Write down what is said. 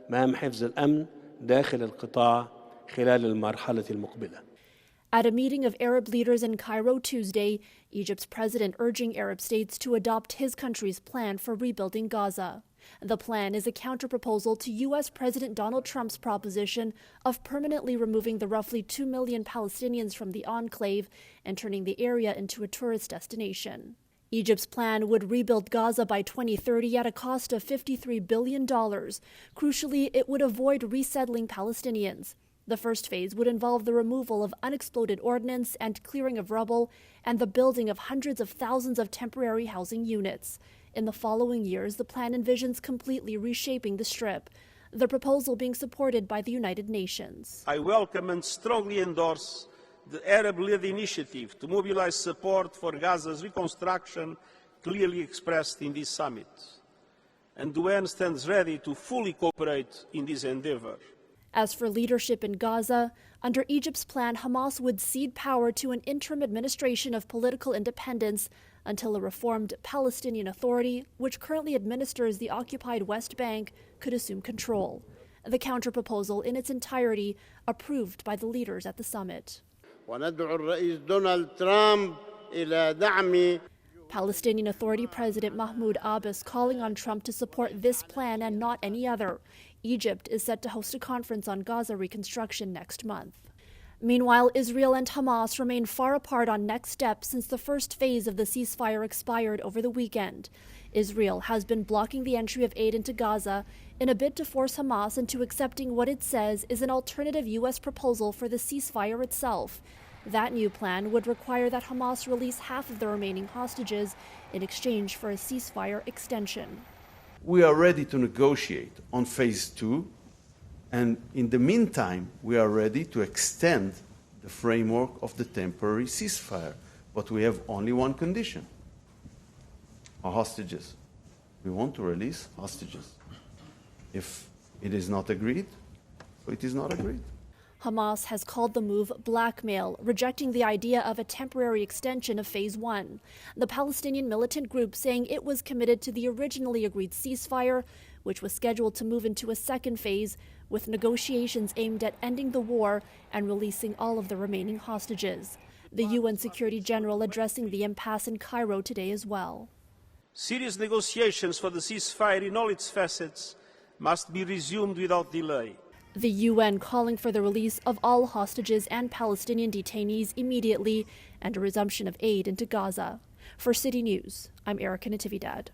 مهام حفظ الأمن داخل القطاع خلال المرحلة المقبلة. At a meeting of Arab leaders in Cairo Tuesday, Egypt's president urging Arab states to adopt his country's plan for rebuilding Gaza. The plan is a counterproposal to U.S. President Donald Trump's proposition of permanently removing the roughly 2 million Palestinians from the enclave and turning the area into a tourist destination. Egypt's plan would rebuild Gaza by 2030 at a cost of $53 billion. Crucially, it would avoid resettling Palestinians. The first phase would involve the removal of unexploded ordnance and clearing of rubble and the building of hundreds of thousands of temporary housing units. In the following years, the plan envisions completely reshaping the Strip, the proposal being supported by the United Nations. I welcome and strongly endorse the Arab-led initiative to mobilize support for Gaza's reconstruction, clearly expressed in this summit. And the UN stands ready to fully cooperate in this endeavor. As for leadership in Gaza, under Egypt's plan, Hamas would cede power to an interim administration of political independence until a reformed Palestinian Authority, which currently administers the occupied West Bank, could assume control. The counterproposal in its entirety approved by the leaders at the summit. Palestinian Authority President Mahmoud Abbas calling on Trump to support this plan and not any other. Egypt is set to host a conference on Gaza reconstruction next month. Meanwhile, Israel and Hamas remain far apart on next steps since the first phase of the ceasefire expired over the weekend. Israel has been blocking the entry of aid into Gaza in a bid to force Hamas into accepting what it says is an alternative U.S. proposal for the ceasefire itself. That new plan would require that Hamas release half of the remaining hostages in exchange for a ceasefire extension. We are ready to negotiate on phase 2, and in the meantime, we are ready to extend the framework of the temporary ceasefire. But we have only one condition: our hostages. We want to release hostages. If it is not agreed, it is not agreed. Hamas has called the move blackmail, rejecting the idea of a temporary extension of Phase 1. The Palestinian militant group saying it was committed to the originally agreed ceasefire, which was scheduled to move into a second phase, with negotiations aimed at ending the war and releasing all of the remaining hostages. The UN Security General addressing the impasse in Cairo today as well. Serious negotiations for the ceasefire in all its facets must be resumed without delay. The UN calling for the release of all hostages and Palestinian detainees immediately and a resumption of aid into Gaza. For City News, I'm Erica Natividad.